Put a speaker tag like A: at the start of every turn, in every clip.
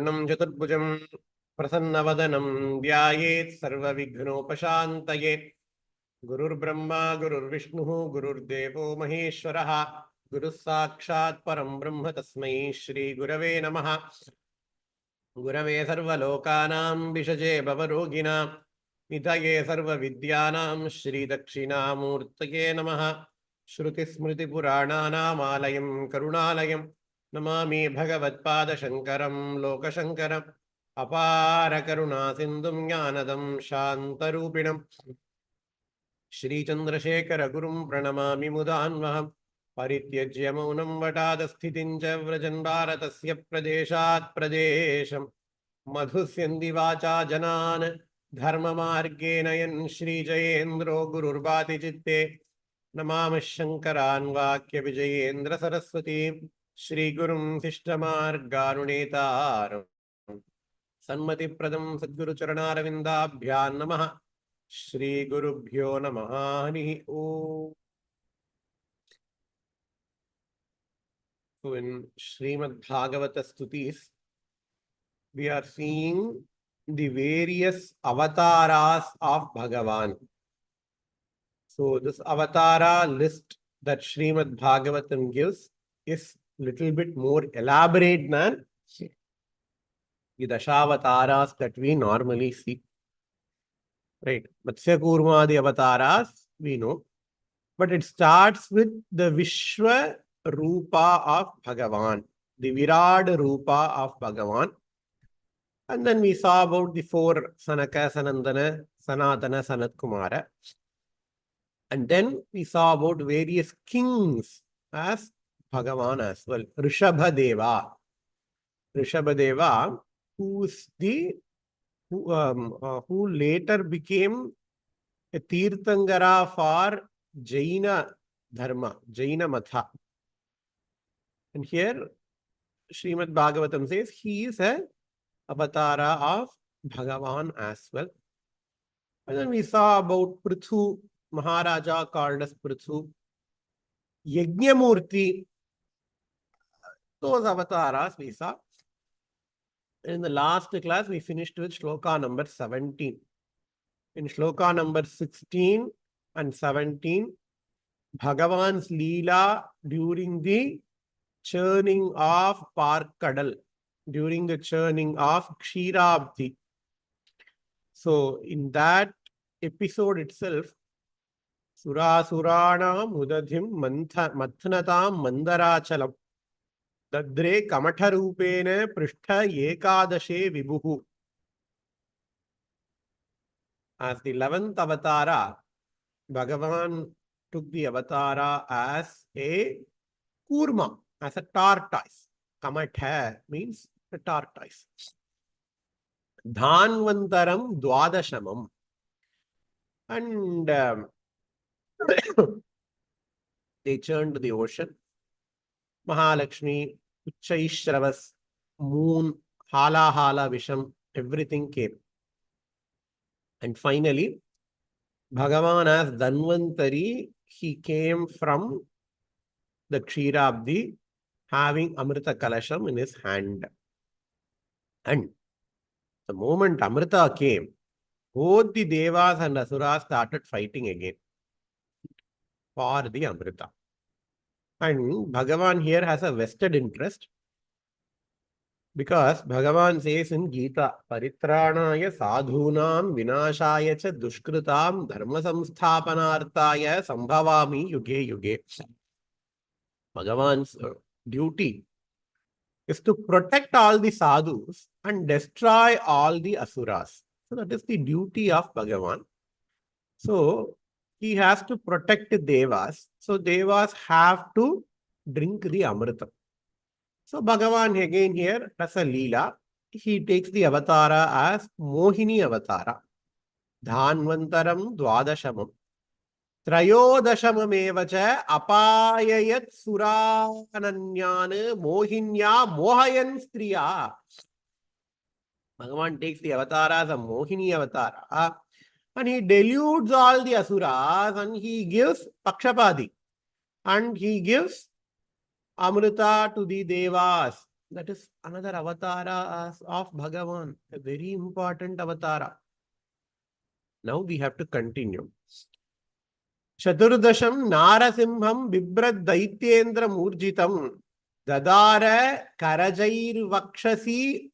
A: Shuklanabardhanam Chaturbhujam Prasanavadanam Dhyayet Sarvavighnopashantayet Gurur Brahma Gurur Vishnu Gurur Devo Maheshwaraha Guru Sakshat Param Brahma Tasmai Shri Gurave Namaha Gurave Sarvalokanam Vishaje Bhavarogina Nitaye Sarva Vidyanam Shri Dakshinamurtaye Namaha Shruti Smriti Purananam Alayam Karunalayam Namami Bhagavatpada Shankaram Lokashankaram Apara Karuna Sindhum Jnanadam Shantarupinam Shri Chandrasekhara Gurum Pranamami Mudanvaham Parityajya Maunam Vatadasthitincha Vrajan Bharatasya Pradeshat Pradesham Madhusyandi Vacha Janan Dharma Margenayan Shri Jayendro Gururbati Chitte Namama Shankaran Vakya Vijayendra Saraswati Shri Gurum Sishtamargarunetar Sanmati Pradam Sadguru Charanaravinda Namaha Shri Gurubhyo Namaha Om. So in SrimadBhagavatha Stutis, we are seeing the various avatars of Bhagavan. So this avatara list that SrimadBhagavatam gives is little bit more elaborate than the Dashavataras that we normally see. Right? Matsya Kurmadi avatars, we know. But it starts with the Vishwa Rupa of Bhagavan, the Virat Rupa of Bhagavan. And then we saw about the four Sanaka, Sanandana, Sanatana, Sanat Kumara. And then we saw about various kings as Bhagavan as well. Rishabhadeva. Rishabhadeva, who later became a Tirthangara for Jaina Dharma, Jaina Matha. And here SrimadBhagavatam says he is a avatara of Bhagavan as well. And then we saw about Prithu, Maharaja called as Prithu, Yajnamurti, those avatars we saw. In the last class, we finished with shloka number 17. In shloka number 16 and 17, Bhagavan's Leela during the churning of Parkadal, during the churning of Kshirabdi. So, in that episode itself, Surana Mudadhim Matthanatam Mandarachalam Dadre Kamatharupene Prishtha Ekadashe Vibhuhu. As the 11th avatara, Bhagavan took the avatara as a kurma, as a tortoise. Kamatha means a tortoise. Dhanvantaram Dwadashamam. And they churned the ocean. Mahalakshmi, Uchchaishravas, moon, Hala Hala Visham, everything came. And finally, Bhagavan as Dhanvantari, he came from the Kshirabdi having Amrita Kalasham in his hand. And the moment Amrita came, both the Devas and Asuras started fighting again for the Amrita. And Bhagavan here has a vested interest because Bhagavan says in Gita, Paritranaya sadhunam vinashaya cha dushkritam dharma samsthapanartaya sambhavami yuge yuge. Bhagavan's duty is to protect all the sadhus and destroy all the asuras. So that is the duty of Bhagavan. So he has to protect the Devas. So Devas have to drink the Amrita. So Bhagavan again here does a Leela. He takes the avatara as Mohini avatara. Dhanvantaram Dwadashamam. Trayodashamam apayayat surananyana mohinya mohayan striya. Bhagavan takes the avatar as a Mohini avatara and he deludes all the asuras and he gives Pakshapadi and he gives Amrita to the Devas. That is another avatara of Bhagavan, a very important avatara. Now we have to continue. Chaturdasham Narasimham Bibrad Daityendra Murjitam Dadara Karajair Vakshasi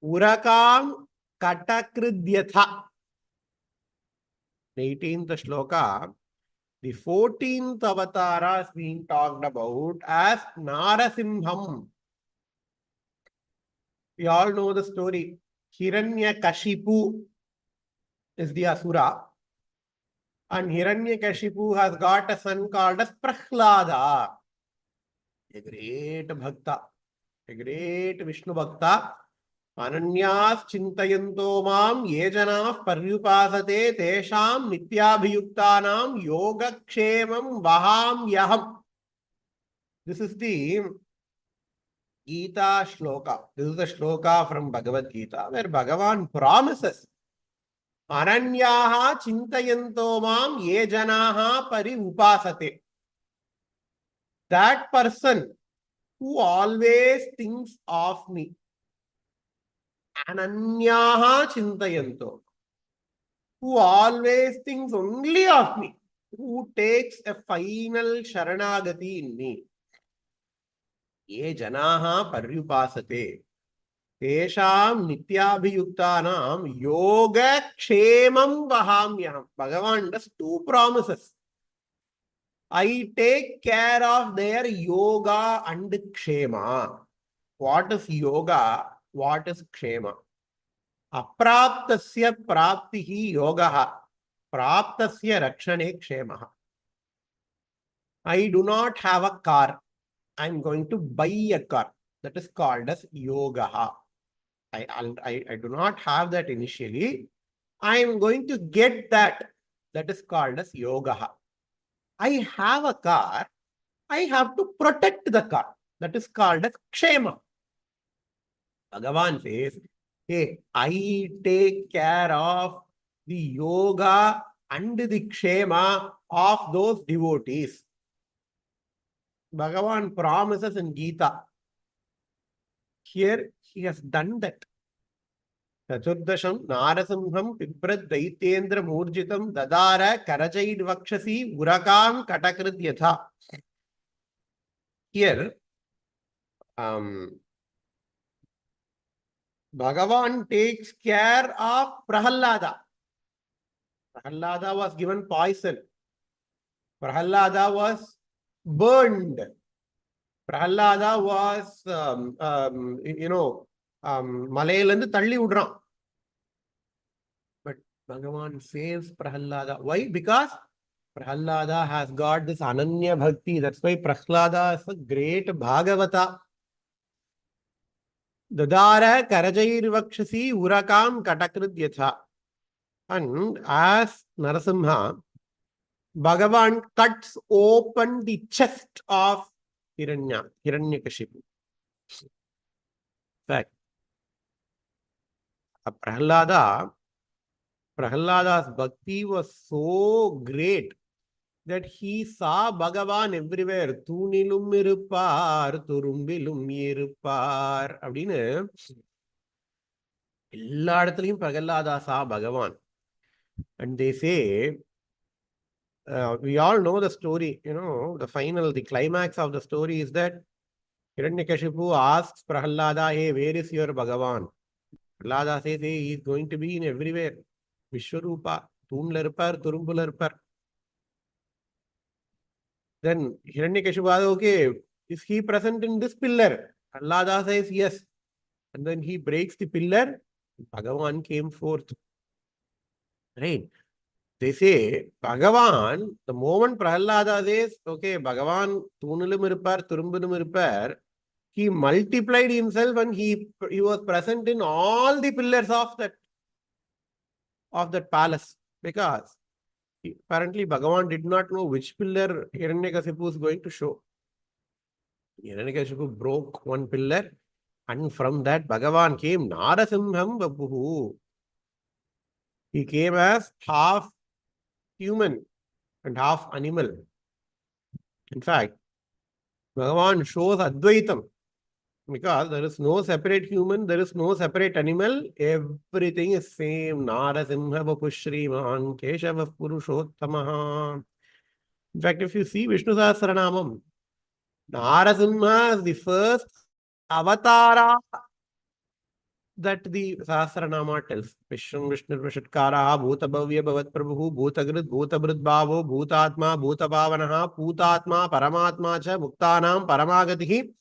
A: Urakam Katakridyatha. 18th shloka. The 14th avatara is being talked about as Narasimham. We all know the story. Hiranyakashipu is the asura. And Hiranyakashipu has got a son called as Prahlada. A great bhakta. A great Vishnu bhakta. Ananyas chintayanto mam ye janah paryupasate tesham nityabhiyuktanam yogakshemam vaham yaham. This is the Gita shloka. This is the shloka from Bhagavad Gita where Bhagavan promises Ananyaha chintayanto mam ye janaha paryupasate. That person who always thinks of me. Ananyaha chintayanto. Who always thinks only of me. Who takes a final sharanagati in me. Ye janaha paryupasate. Tesham nityabhiyuktanam yoga kshemam vahamyaham. Bhagavan does two promises. I take care of their yoga and kshema. What is yoga? What is kshema? Apraptasya praptihi yogaha. Praptasya rakshane kshemaha. I do not have a car. I am going to buy a car. That is called as yogaha. I do not have that initially. I am going to get that. That is called as yogaha. I have a car. I have to protect the car. That is called as kshema. Bhagavan says, hey, I take care of the yoga and the kshema of those devotees. Bhagavan promises in Gita. Here he has done that. Chaturdasham Narasimham Piprad Daityendra Murjitam Dadara Karajaid Vakshasi Urakam Katakrit Yatha. Here, Bhagavan takes care of Prahlada. Prahlada was given poison. Prahlada was burned. Prahlada was, Malayalandu Talli Udran. But Bhagavan saves Prahlada. Why? Because Prahlada has got this Ananya Bhakti. That's why Prahlada is a great Bhagavata. Dadara Karajair Vakshasi Urakam Katakrit Yatha. And as Narasimha, Bhagavan cuts open the chest of Hiranyakashipu. In fact, Prahlada's bhakti was so great that he saw Bhagavan everywhere. Tunilum irupar, turumbilum irupar. Abdine, ella idathilum Prahlada saw Bhagavan. And they say, we all know the story, the climax of the story is that Hiranyakashipu asks Prahlada, hey, where is your Bhagavan? Prahlada says, hey, he is going to be in everywhere. Vishwarupa, Tunla irupar, Turumbula irupar. Then Hiranyakashipu asks, okay, is he present in this pillar? Prahlada says, yes. And then he breaks the pillar. Bhagavan came forth. Right? They say, Bhagavan, the moment Prahlada says, okay, Bhagavan, Tunulum irupar, Turumbulum irupar, he multiplied himself and he was present in all the pillars of that palace. Because apparently Bhagavan did not know which pillar Hiranyakashipu was going to show. Hiranyakashipu broke one pillar and from that Bhagavan came Narasimham Babuhu. He came as half human and half animal. In fact, Bhagavan shows Advaitam. Because there is no separate human, there is no separate animal, everything is same. Narasimha Vapushriman Keshava Purushottamaha. In fact, if you see Vishnu Sahasranamam, Narasimha is the first avatara that the Sahasranama tells. Vishnu Vishnu Vishutkara, Bhuta Bhavya Bhavat Prabhu, Bhutagrid, Bhutabrid Bhavo, Bhutatma, Bhutapavanaha, Bhutatma, Paramatma Cha, Muktanam, Paramagatihi.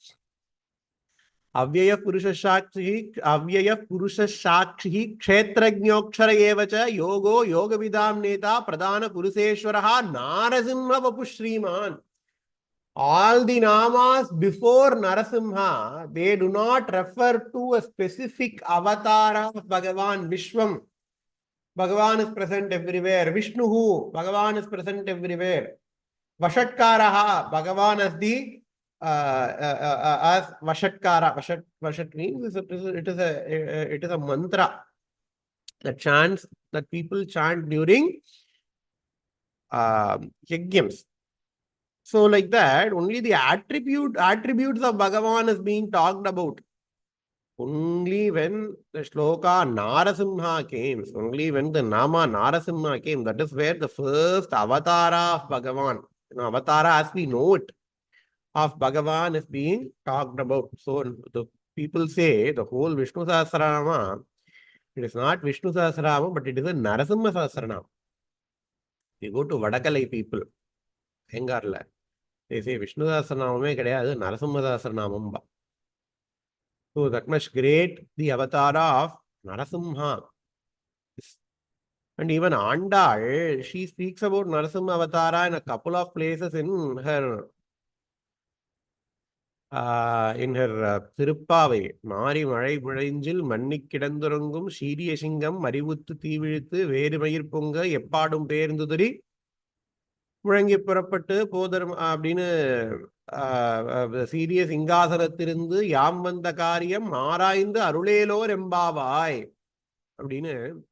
A: अव्यय पुरुष साक्षी क्षेत्रज्ञोक्षर एव च योगो योगविदां नेता प्रधान पुरुषेश्वरः नारसिंह वपु श्रीमान. All the namas before Narasimha, they do not refer to a specific avatar of Bhagavan. Vishwam, Bhagavan is present everywhere. Vishnuhu, Bhagavan is present everywhere. Vashatkaraha, Bhagavan as the as Vashatkara. Vashat means it is a mantra that chants, that people chant during yajnams. So like that, only the attributes of Bhagavan is being talked about. Only when the shloka Narasimha came, only when the Nama Narasimha came, that is where the first avatara of Bhagavan, avatara as we know it, of Bhagavan is being talked about. So the people say the whole Vishnu Sahasranama, it is not Vishnu Sahasranama, but it is a Narasimha Sahasranama. You go to Vadakalai people, Hengarla, they say Vishnu Sahasranama kadayadu, Narasimha Sahasranamam. So that much great the avatara of Narasimha. And even Andal, she speaks about Narasimha avatara in a couple of places in her Thiruppavai. Mari Malai Mudainjil, Mannik Kidandurangum, Shiriya Singam, Marivuttu Thivizhuthu, Verumayir Punga, Eppadum Perunduduri, Murangi Purapattu, Podaram Abdina, Siriya Singasanathirundu, Yamvanda Kariyam, Maaraindu Arulelo Rembavai. Abdina,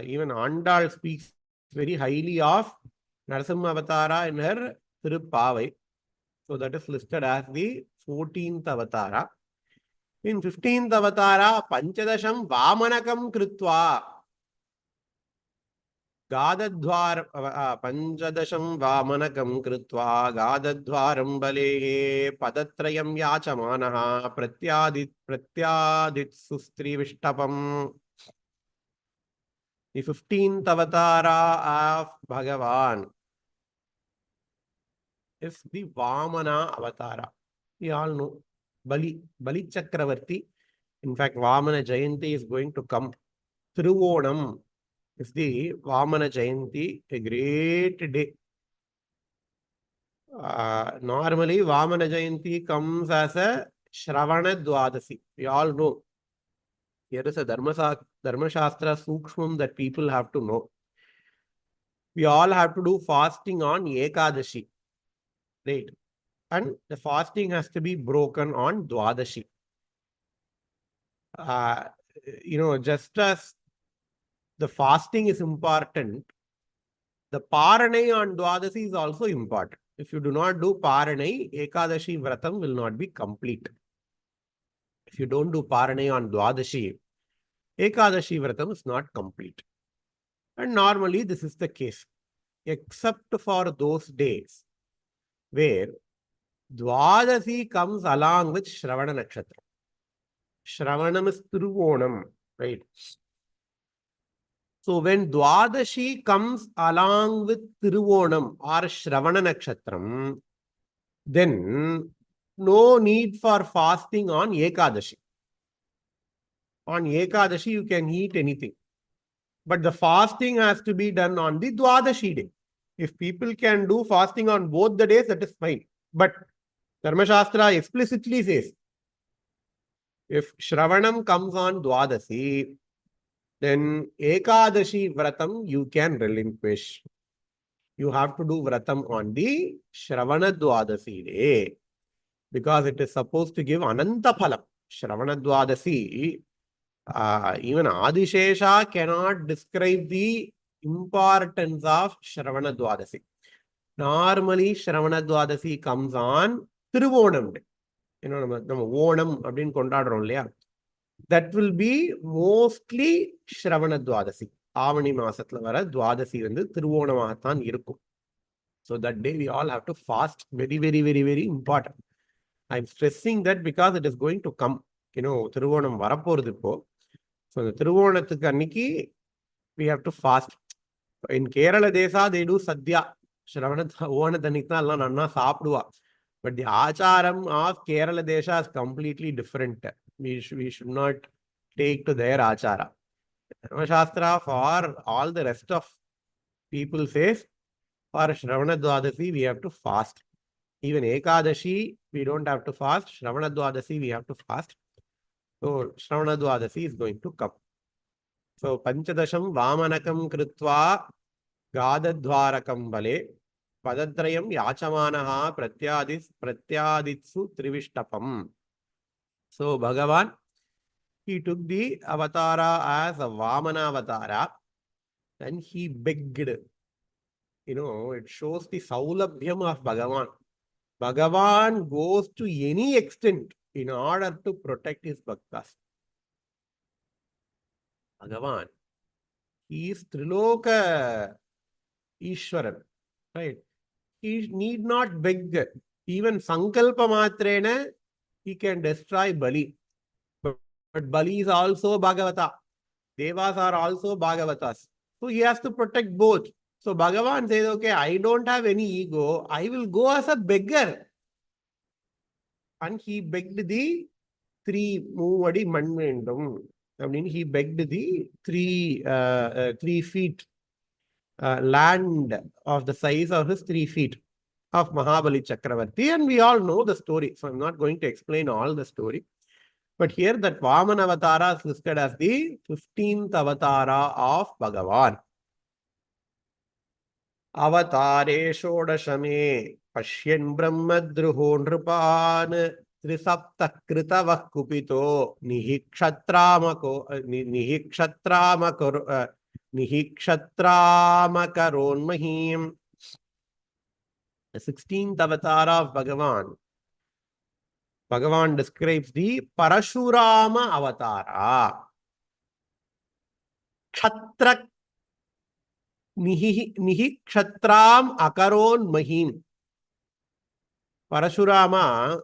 A: even Andal speaks very highly of Narasimha Avatara in her Thiruppavai. So that is listed as the 14th avatara. In 15th avatara, Panchadasham Vamanakam Kritva. Gadadhvar Panchadasham Vamanakam Kritva Gadadhvaram Balehe Padatrayam Yachamanaha Pratyadit Sustri Vishtapam. The 15th avatara of Bhagavan is the Vamana avatara. We all know Bali Chakravarti. In fact, Vamana Jayanti is going to come. Thiruvonam is the Vamana Jayanti, a great day. Normally, Vamana Jayanti comes as a Shravana Dwadasi. We all know. Here is a Dharmashastra Sukshmam that people have to know. We all have to do fasting on Ekadashi. Right. And the fasting has to be broken on Dwadashi. Just as the fasting is important, the Paranai on Dwadashi is also important. If you do not do Paranai, Ekadashi Vratam will not be complete. If you don't do Paranai on Dwadashi, Ekadashi Vratam is not complete. And normally this is the case, except for those days where Dwadasi comes along with Shravana Nakshatra. Shravanam is Thiruvonam, right? So when Dwadashi comes along with Thiruvonam or Shravana Nakshatram, then no need for fasting on Ekadashi. On Ekadashi, you can eat anything. But the fasting has to be done on the Dwadashi day. If people can do fasting on both the days, that is fine. But Dharmashastra explicitly says, if Shravanam comes on Dwadasi, then Ekadashi Vratam you can relinquish. You have to do Vratam on the Shravana Dwadasi day. Because it is supposed to give Ananta Phalam. Shravana Dwadasi, even Adishesha cannot describe the importance of Shravana Dwadasi. Normally, Shravana Dwadasi comes on Thiruvonam day. நம்ம ஓணம் அப்படின்னு கொண்டாடுறோம் இல்லையா, that will be mostly Shravana Dwadasi. ஆவணி மாசத்துல வர துவாதசி வந்து திருவோணமாகத்தான் இருக்கும். So that day we all have to fast. Very, very, very, very important. I'm stressing that because it is going to come. Thiruvonam வரப்போறது இப்போ. So the திருவோணத்துக்கு அன்னைக்கு we have to fast. In Kerala Desa, they do sadhya. Shravana ஓணத்தன்னைக்கு தான் எல்லாம் நன்னா சாப்பிடுவா. But the acharam of Kerala Desa is completely different. We should not take to their achara. Dharma Shastra for all the rest of people says, for Shravana Dwadasi, we have to fast. Even Ekadashi, we don't have to fast. Shravana Dwadasi, we have to fast. So, Shravana Dwadasi is going to come. So, Panchadasham Vamanakam Kritva Gadadvarakam Bale Padatrayam Yachamanaha Pratyaditsu Trivishtapam. So, Bhagavan, he took the avatara as a Vamana avatara and he begged. It shows the saulabhyam of Bhagavan. Bhagavan goes to any extent in order to protect his bhaktas. Bhagavan, he is Triloka Ishwaran, right? He need not beg. Even Sankalpa Matrena, he can destroy Bali. But Bali is also Bhagavata. Devas are also Bhagavatas. So he has to protect both. So Bhagavan says, okay, I don't have any ego. I will go as a beggar. And he begged the 3 moovadi manvendum. I mean, he begged the 3 feet land of the size of his 3 feet of Mahabali Chakravarti. And we all know the story. So I'm not going to explain all the story. But here that Vamana Avatara is listed as the 15th Avatara of Bhagavan. Avatare Shodashame Pashyan Brahmadruho Nrupan Trisapta Kritavah Kupito Nihikshatramakaronmahim. The 16th Avatara of Bhagavan. Bhagavan describes the Parashurama Avatara. Kshatrak Nihikshatram Akaron Mahim. Parashurama,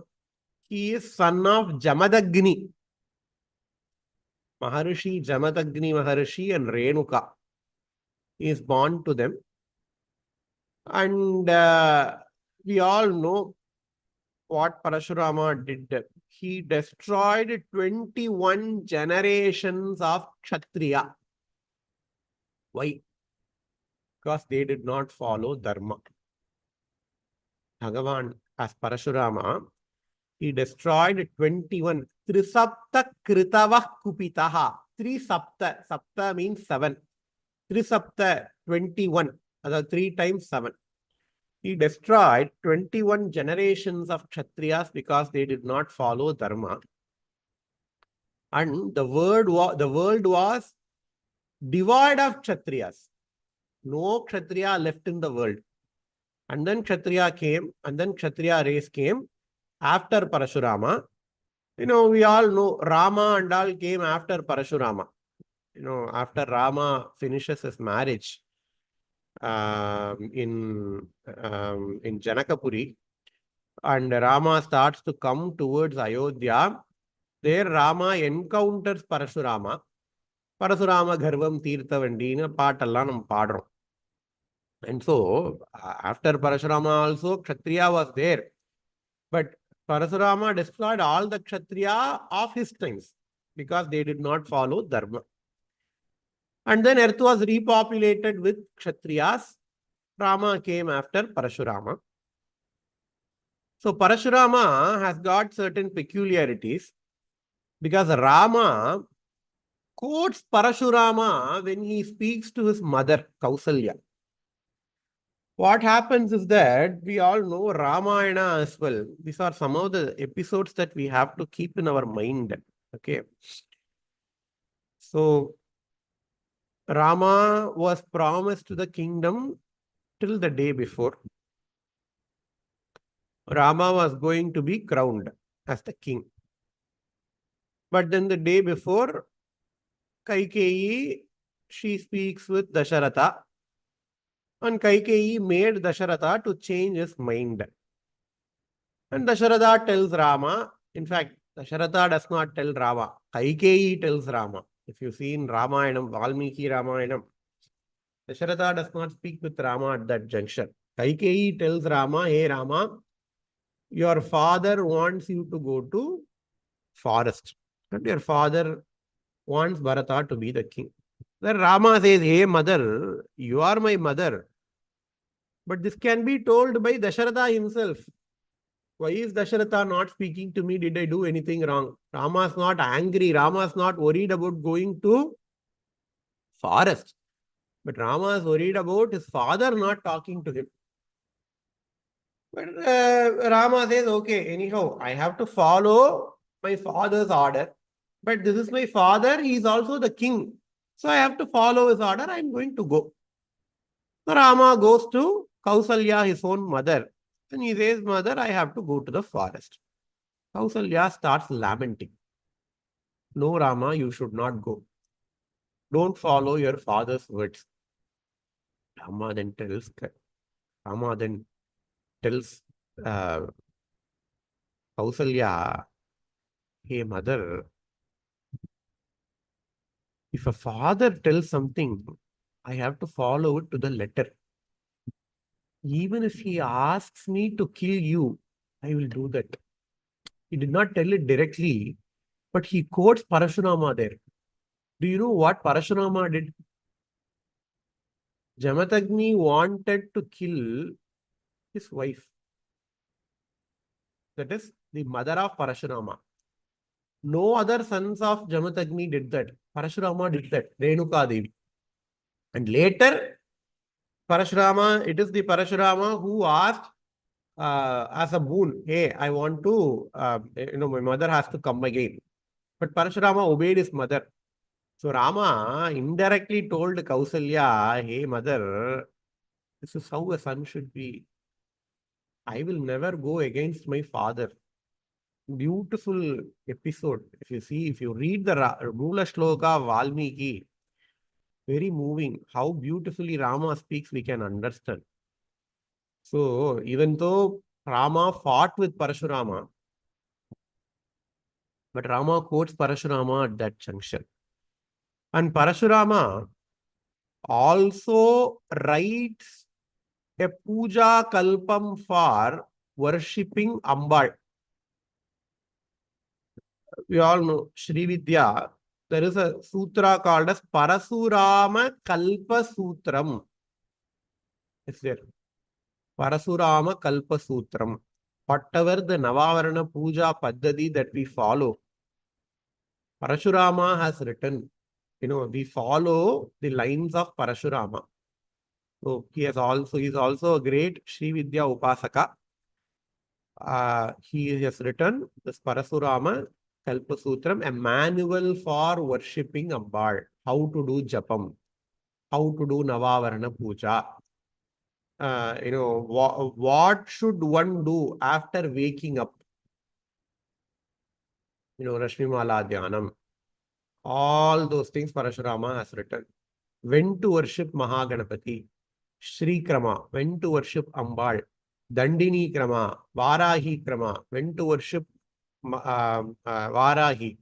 A: he is son of Jamadagni. Maharishi, Jamadagni Maharishi and Renuka. He is born to them. And we all know what Parashurama did. He destroyed 21 generations of Kshatriya. Why? Because they did not follow Dharma. Bhagavan, as Parashurama, he destroyed 21. Trisapta Kritavah Kupitaha. 3 sapta. Sapta means 7. Trisapta, 21. That's 3 times 7. He destroyed 21 generations of Kshatriyas because they did not follow Dharma. And the world was devoid of Kshatriyas. No Kshatriya left in the world. And then Kshatriya came, and then Kshatriya race came after Parashurama. We all know Rama and all came after Parashurama. After Rama finishes his marriage in Janakapuri, and Rama starts to come towards Ayodhya. There Rama encounters Parashurama. Parashurama Gharvam Tirthavandina Patallam Padram. And so, after Parashurama also, Kshatriya was there. But Parashurama destroyed all the Kshatriya of his times because they did not follow Dharma. And then earth was repopulated with Kshatriyas. Rama came after Parashurama. So Parashurama has got certain peculiarities because Rama quotes Parashurama when he speaks to his mother, Kausalya. What happens is that we all know Ramayana as well. These are some of the episodes that we have to keep in our mind. Okay. So, Rama was promised to the kingdom till the day before. Rama was going to be crowned. as the king. But then the day before, Kaikeyi, she speaks with Dasharatha, and Kaikeyi made Dasharatha to change his mind. And Dasharatha tells Rama, in fact, Dasharatha does not tell Rama, Kaikeyi tells Rama. If you see in Ramayanam, Valmiki Ramayanam, Dasharatha does not speak with Rama at that juncture. Kaikeyi tells Rama, hey Rama, your father wants you to go to forest. And your father wants Bharata to be the king. Then Rama says, hey mother, you are my mother. But this can be told by Dasharatha himself. Why is Dasharatha not speaking to me? Did I do anything wrong? Rama is not angry. Rama is not worried about going to forest. But Rama is worried about his father not talking to him. But Rama says, okay, anyhow, I have to follow my father's order. But this is my father. He is also the king. So I have to follow his order. I am going to go. So Rama goes to Kausalya, his own mother. And he says, mother, I have to go to the forest. Kausalya starts lamenting. No, Rama, you should not go. Don't follow your father's words. Rama then tells Kausalya, hey mother, if a father tells something, I have to follow it to the letter. Even if he asks me to kill you, I will do that. He did not tell it directly, but he quotes Parashurama there. Do you know what Parashurama did? Jamatagni wanted to kill his wife. That is the mother of Parashurama. No other sons of Jamatagni did that. Parashurama did that. Renuka Devi. And later, Parashurama, it is the Parashurama who asked as a boon, hey, I want to, my mother has to come again. But Parashurama obeyed his mother. So Rama indirectly told Kausalya, hey mother, this is how a son should be. I will never go against my father. Beautiful episode. If you see, if you read the Mula Shloka Valmiki, very moving. How beautifully Rama speaks, we can understand. So even though Rama fought with Parashurama, but Rama quotes Parashurama at that juncture. And Parashurama also writes a puja kalpam for worshipping Ambal. We all know Sri Vidya. There is a sutra called as Parasurama Kalpa Sutram. It's there. Parasurama Kalpa Sutram. Whatever the Navavarana Puja Paddhati that we follow, Parashurama has written. We follow the lines of Parashurama. So he is also a great Sri Vidya Upasaka. He has written this Parasurama Kalpasutram, a manual for worshipping Ambal, how to do Japam, how to do Navavarana Puja. What should one do after waking up? Rashmimala Dhyanam. All those things Parashurama has written. When to worship Mahaganapati, Shri Krama, when to worship Ambal, Dandini Krama, Varahi Krama, when to worship Varahi,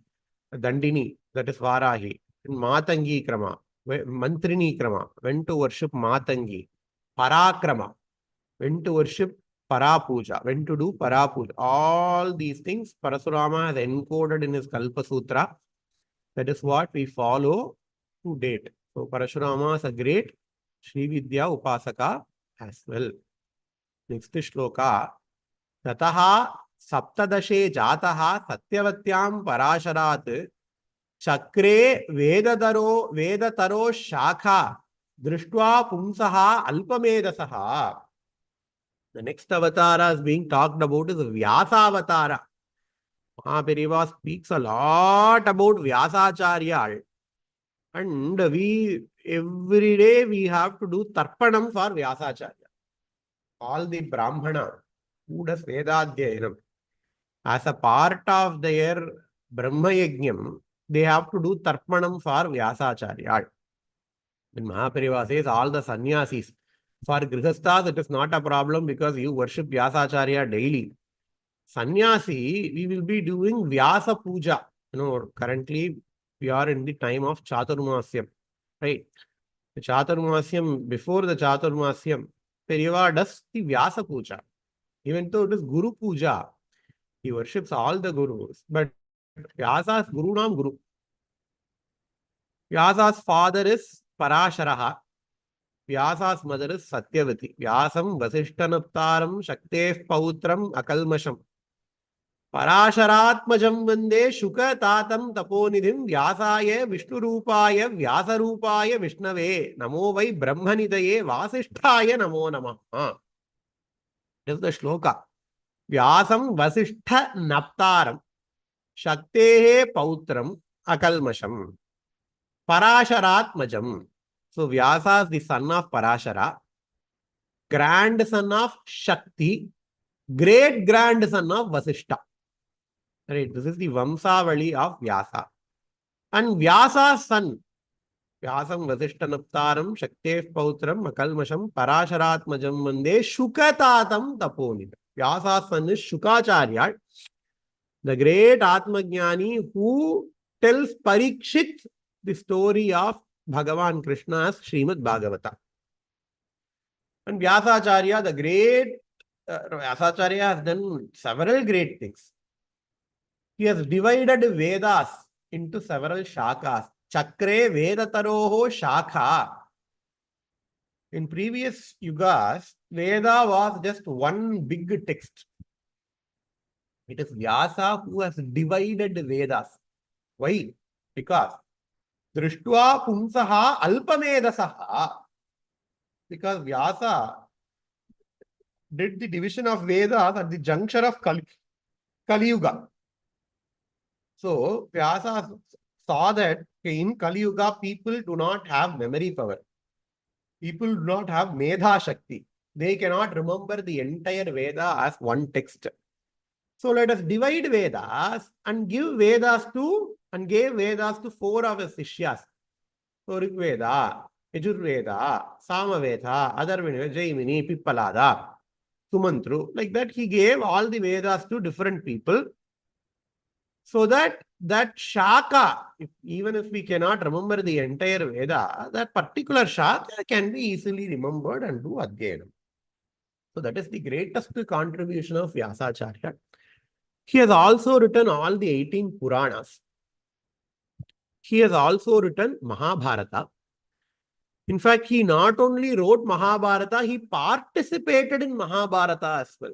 A: Dandini, that is Varahi, and Matangi Krama, Mantrini Krama, when to worship Matangi, Parakrama, when to worship Parapuja, when to do Parapuja. All these things Parasurama has encoded in his Kalpa Sutra. That is what we follow to date. So Parashurama is a great Sri Vidya Upasaka as well. Next shloka. Tataha saptadashe jataha satyavatyam parasharat chakre vedataro shakha drishtva pumsaha alpamedasaha. The next avatara is being talked about is Vyasa avatara. Mahaperiyava speaks a lot about Vyasacharya. And every day we have to do Tarpanam for Vyasacharya. All the Brahmana who does Vedadhyayanam. as a part of their Brahma Yajnam, they have to do Tarpanam for Vyasacharya. When Mahaperiyava says all the sannyasis, for Grihasthas it is not a problem because you worship Vyasacharya daily. Sannyasi, we will be doing Vyasa Puja. Currently we are in the time of Chaturmasyam, right? The Chaturmasyam, before the Chaturmasyam, Periyava does the Vyasa Puja. Even though it is Guru Puja, he worships all the Gurus, but Vyasa's Guru Nam Guru. Vyasa's father is Parasharaha. Vyasa's mother is Satyavati. Vyasam Vasishtanaptaram Shakteh Pautram Akalmasham. Parasharatmajam Vande Shuka Tatam Taponidhim Vyasaye Vishnurupaya Vyasarupaya Vishnave Namo Vai Brahmanidaye Vasishthaye Namo Namaha. This is the shloka. Vyasam Vasishtha Naptaram Shaktehe Pautram Akalmasham. Parasharatmajam. So Vyasa is the son of Parashara, grandson of Shakti, great grandson of Vasishta. Right, this is the Vamsavali of Vyasa. And Vyasa's son, Vyasam Vasishtanaptaram Shakteh Pautram Akalmasham Parasharatmajam Mande Shukatatam Taponid. Vyasa's son is Shukacharya, the great Atmajnani who tells Parikshit the story of Bhagavan Krishna as SrimadBhagavatha. And Vyasacharya, the great Vyasacharya has done several great things. He has divided Vedas into several shakas. Chakre Vedataroho Shakha. In previous yugas, Veda was just one big text. It is Vyasa who has divided Vedas. Why? Because Drishtva Pumsaha Alpamedasaha. Because Vyasa did the division of Vedas at the juncture of Kali Yuga. So Vyasa saw that in Kali Yuga people do not have memory power. People do not have Medha Shakti. They cannot remember the entire Veda as one text. So let us divide Vedas and gave Vedas to four of his Sishyas. So Rigveda, Yajurveda, Samaveda, Atharvaveda, Jaimini, Pippalada, Sumantru. Like that, he gave all the Vedas to different people. So that Shaka, even if we cannot remember the entire Veda, that particular Shaka can be easily remembered and do Adhyanam. So that is the greatest contribution of Vyasacharya. He has also written all the 18 Puranas. He has also written Mahabharata. In fact, he not only wrote Mahabharata, he participated in Mahabharata as well.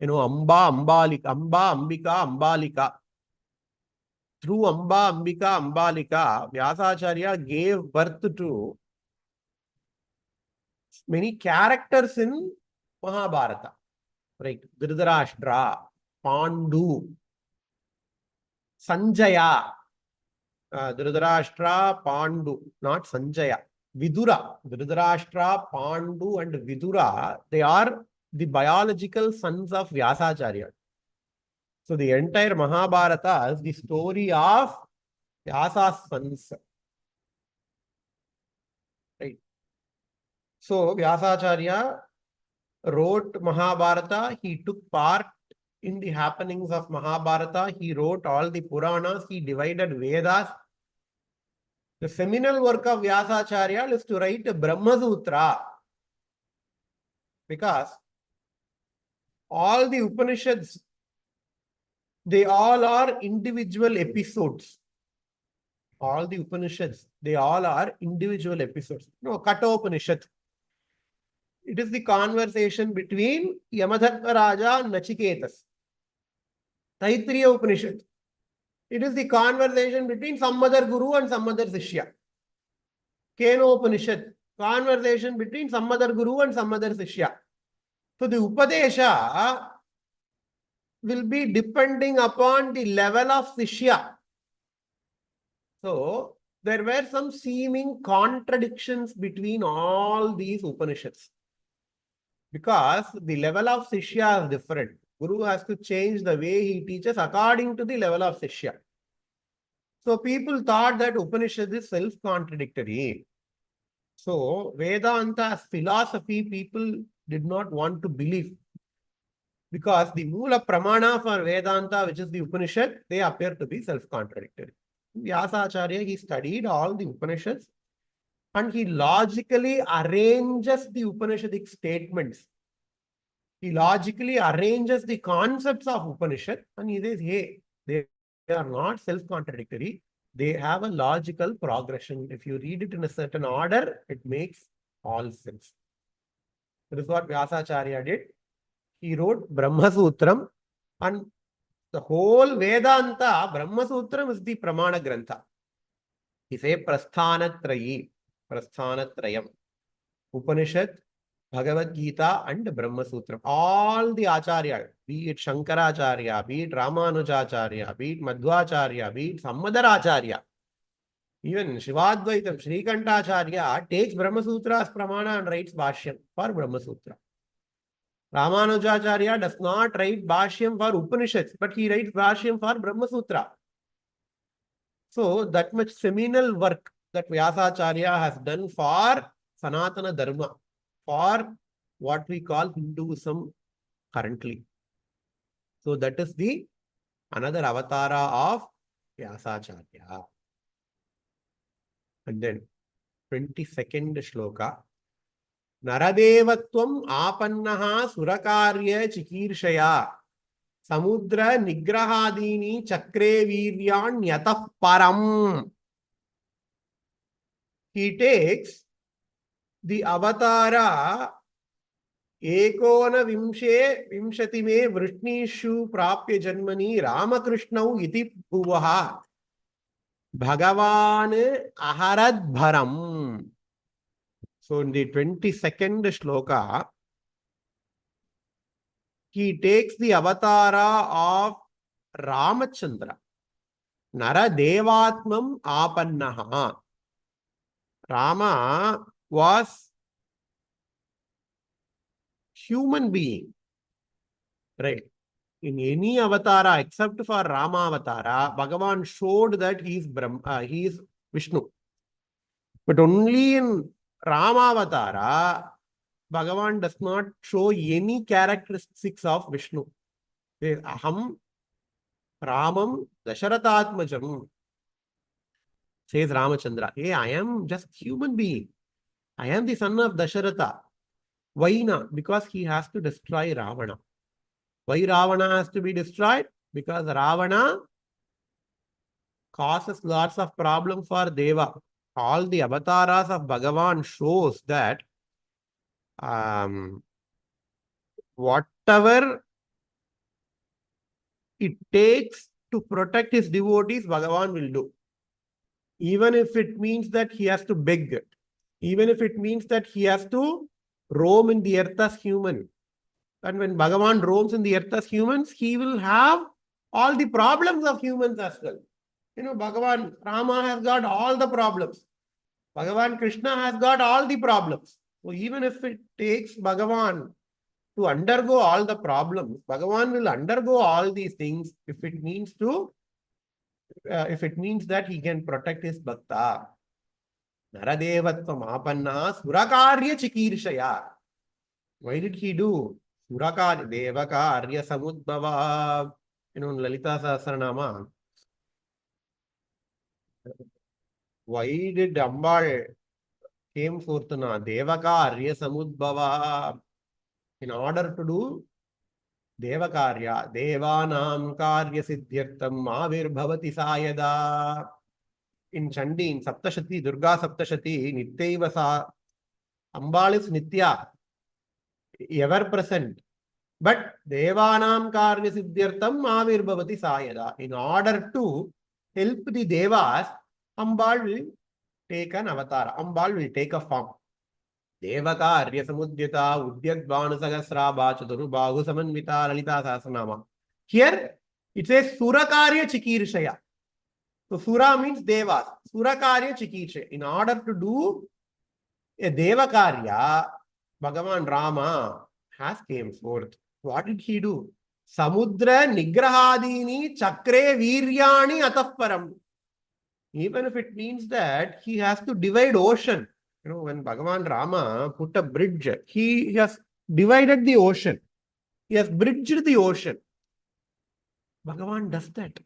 A: Amba, Ambika, Ambalika. Through Amba, Ambika, Ambalika, Vyasacharya gave birth to many characters in Mahabharata. Right? Dhritarashtra, Pandu, Sanjaya. Dhritarashtra, Pandu, not Sanjaya. Vidura. Dhritarashtra, Pandu and Vidura, they are the biological sons of Vyasacharya. So the entire Mahabharata is the story of Vyasa's sons. Right. So Vyasacharya wrote Mahabharata. He took part in the happenings of Mahabharata. He wrote all the Puranas. He divided Vedas. The seminal work of Vyasacharya is to write a Brahma Sutra. Because all the Upanishads, they all are individual episodes. All the Upanishads, they all are individual episodes. Kathopanishad. It is the conversation between Yamadharma Raja and Nachiketas. Taittiriya Upanishad. It is the conversation between some other guru and some other Sishya. Kenopanishad. Conversation between some other guru and some other Sishya. So the Upadesha will be depending upon the level of Sishya. So there were some seeming contradictions between all these Upanishads. Because the level of Sishya is different. Guru has to change the way he teaches according to the level of Shishya. So people thought that Upanishad is self-contradictory. So Vedanta as philosophy, people did not want to believe. Because the Mula Pramana for Vedanta, which is the Upanishad, they appear to be self-contradictory. Vyasa Acharya, he studied all the Upanishads and he logically arranges the Upanishadic statements. He logically arranges the concepts of Upanishad and he says, hey, they are not self-contradictory. They have a logical progression. If you read it in a certain order, it makes all sense. That is what Vyasacharya did. He wrote Brahma Sutram, and the whole Vedanta, Brahma Sutram is the Pramana Grantha. He says Prasthanatrayi, Prasthanatrayam, Upanishad, Bhagavad Gita, and Brahma Sutram. All the Acharya, be it Shankaracharya, be it Ramanujacharya, be it Madhvacharya, be it some other Acharya, even Shivadvaitam, Shrikantacharya takes Brahma Sutra as Pramana and writes Bhashyam for Brahma Sutra. Ramanujacharya does not write Bhashyam for Upanishads, but he writes Bhashyam for Brahma Sutra. So that much seminal work that Vyasacharya has done for Sanatana Dharma, for what we call Hinduism currently. So that is the another avatara of Vyasacharya. And then 22nd shloka. Naradevatvam apannaha surakarya chikirshaya samudra nigrahadini chakre viryan yatah param. He takes the avatara ekona vimshe vimshatime vrishnishu prapya janmani Ramakrishnau iti bhuvaha Bhagavan aharad bharam. So in the 22nd shloka, he takes the avatara of Ramachandra. Nara Devatmam Apannaha. Rama was human being. Right. In any avatara except for Rama avatara, Bhagavan showed that he is Vishnu. But only in Rama avatara, Bhagavan does not show any characteristics of Vishnu. Aham Ramam Dasharatatmajam, says Ramachandra. Hey, I am just human being. I am the son of Dasharatha. Why not? Because he has to destroy Ravana. Why Ravana has to be destroyed? Because Ravana causes lots of problems for Deva. All the avatars of Bhagavan shows that whatever it takes to protect his devotees, Bhagavan will do. Even if it means that he has to beg, even if it means that he has to roam in the earth as human. And when Bhagavan roams in the earth as humans, he will have all the problems of humans as well. You know, Bhagavan Rama has got all the problems. Bhagavan Krishna has got all the problems. So even if it takes Bhagavan to undergo all the problems, Bhagavan will undergo all these things if it means that he can protect his bhakta. Naradevatvam apanna surakarya chikirshaya. Why did he do? Surakarya devakarya samudbhava. You know, Lalita Sahasranama. Why did Ambal came forth na devakarya samudbhava? In order to do Devakarya, Devanam Karya Siddhyartam Avirbhavati Sayada. In Chandi, in Saptashati, Durga Saptashati, Nityaiva Sa, Ambal is Nitya, ever present. But Devanam Karya Siddhyartam Avirbhavati Sayada. In order to help the Devas, Ambal will take an avatar. Ambal will take a form. Devakarya Samudyata Udyadvana Sagasrabha Chaturbahu Samanvita Lalita Sahasranama. Here it says Surakarya Chikirshaya. So Sura means Devas. Surakarya Chikirshaya. In order to do a Devakarya, Bhagavan Rama has came forth. What did he do? Samudra Nigrahadini Chakre Viryani Atahparam. Even if it means that he has to divide ocean. You know, when Bhagavan Rama put a bridge, he has divided the ocean. He has bridged the ocean. Bhagavan does that.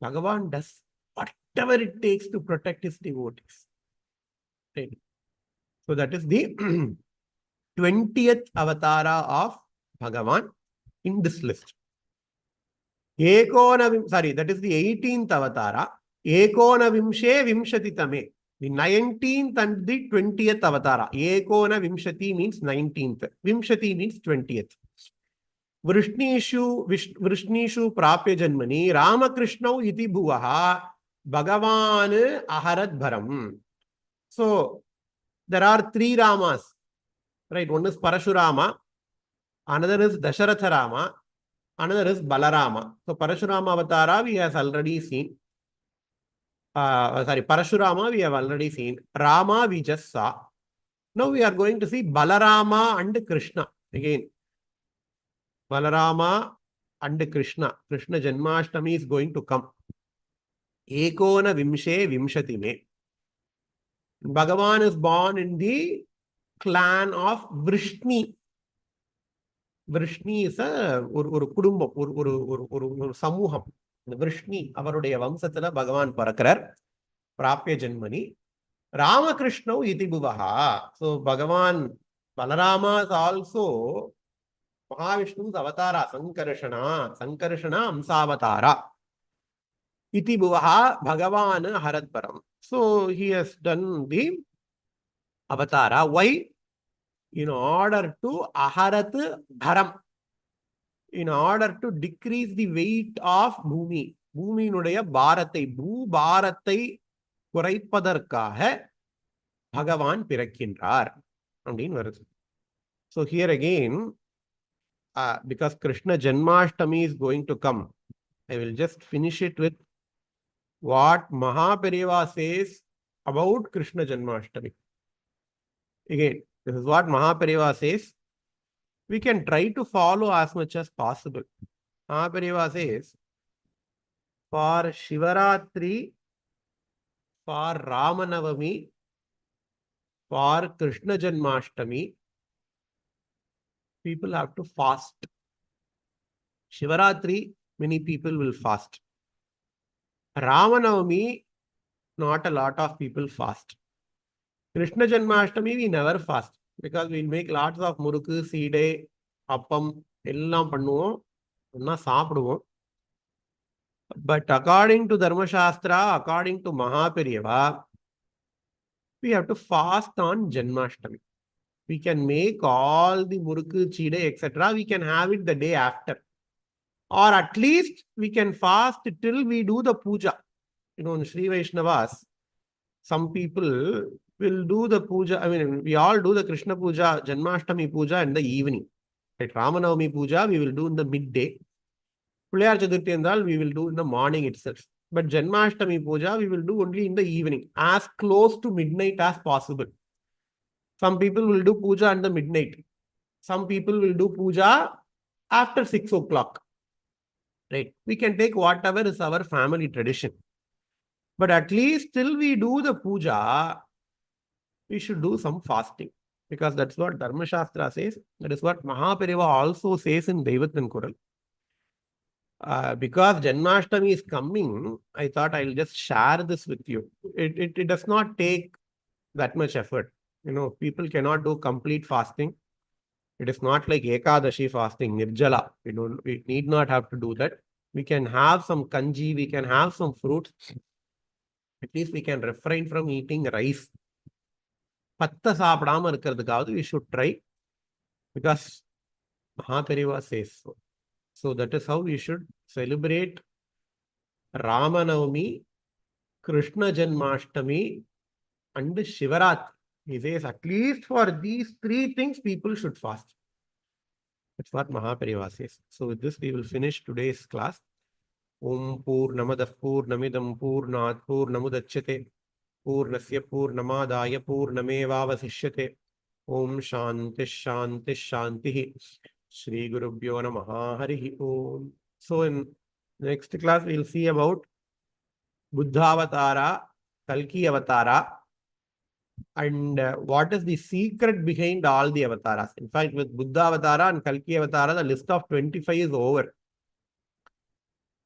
A: Bhagavan does whatever it takes to protect his devotees. Right? So that is the 20th avatara of Bhagavan in this list. Sorry, that is the 18th avatara. Ekona Vimshe Vimshatitame. The 19th and the 20th avatara. Ekona Vimshati means 19th. Vimshati means 20th. Vrishnishu Prapya Janmani Ramakrishna iti bhuvaha Bhagavan Aharat Bharam. So there are three Ramas. Right? One is Parashurama, another is Dasharatha Rama, another is Balarama. So Parashurama Avatara we have already seen. Parashurama we have already seen. Rama we just saw. Now we are going to see Balarama and Krishna. Again, Balarama and Krishna. Krishna Janmashtami is going to come. Ekona Vimshe Vimshati me. Bhagavan is born in the clan of Vrishni. Vrishni is a kudumbam, samuham. Vrishni, avaruடைய வம்சத்துல பகவான் பிறக்கிறார். Prapya Janmani. Ramakrishna iti bhuvaha. So Bhagavan Balarama is also Mahavishnu's avatara, Sankarshana Amsavatara. Iti bhuvaha Bhagavan Haratparam. So he has done the avatara. Why? In order to aharat bharam. In order to decrease the weight of Bhumi. Bhumiinuடைய பாரத்தை, பூபாரத்தை குறைப்பதற்காக பகவான் பிறக்கின்றார் அப்படின்னு வருது. So here again, because Krishna Janmashtami is going to come, I will just finish it with what Mahaperiyava says about Krishna Janmashtami. Again, this is what Mahaperiyava says. We can try to follow as much as possible. Mahaperiyava says, for Shivaratri, for Ramanavami, for Krishna Janmashtami, people have to fast. Shivaratri, many people will fast. Ramanavami, not a lot of people fast. Krishna Janmashtami, we never fast because we make lots of murukku, seedai, appam, ellam pannuvom, enna saapduvom. But according to Dharma Shastra, according to Mahaperiyava, we have to fast on Janmashtami. We can make all the murukku, cheedai, etc. We can have it the day after. Or at least we can fast till we do the puja. You know, in Sri Vaishnavas, some people will do the puja. I mean, we all do the Krishna puja, Janmashtami puja in the evening. Right? Ramanavami puja, we will do in the midday. Puliyar Chaturthi and all, we will do in the morning itself. But Janmashtami puja, we will do only in the evening, as close to midnight as possible. Some people will do puja at the midnight. Some people will do puja after 6 o'clock. Right? We can take whatever is our family tradition. But at least till we do the puja, we should do some fasting. Because that's what Dharma Shastra says. That is what Mahaperiyava also says in Devathan Kural. Because Janmashtami is coming, I thought I'll just share this with you. It does not take that much effort. You know, people cannot do complete fasting. It is not like Ekadashi fasting, Nirjala. We need not have to do that. We can have some kanji, we can have some fruits. At least we can refrain from eating rice. Patta saapdama irukkiradhukavadhu we should try. Because Mahaperiyava says so. So that is how we should celebrate Ramanavami, Krishna Janmashtami, and Shivaratri. He says at least for these three things people should fast. That's what Mahaperiyava says. So with this we will finish today's class. Om Purnamadah Purnamidam Purnat Purnamudachyate Purnasya Purnamadaya Purnamevavasishyate Om Shanti Shanti Shanti. Shri Gurubhyo Namaha Harihi Om. So in next class we'll see about Buddhavatara, Kalki Avatara, and what is the secret behind all the avatars. In fact, with Buddhavatara and Kalki Avatara, the list of 25 is over.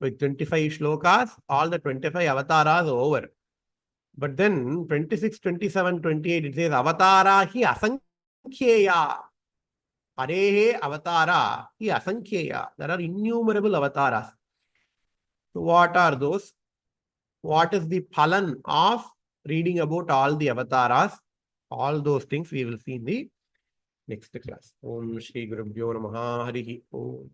A: With 25 shlokas, all the 25 avatars are over. But then 26, 27, 28, it says Avatara hi asankheya. Parehe avatara hi asankheya. There are innumerable avatars. So what are those? What is the phalan of reading about all the avatars? All those things we will see in the next class. Om Shri Gurubhyo Namaha Harihi Om.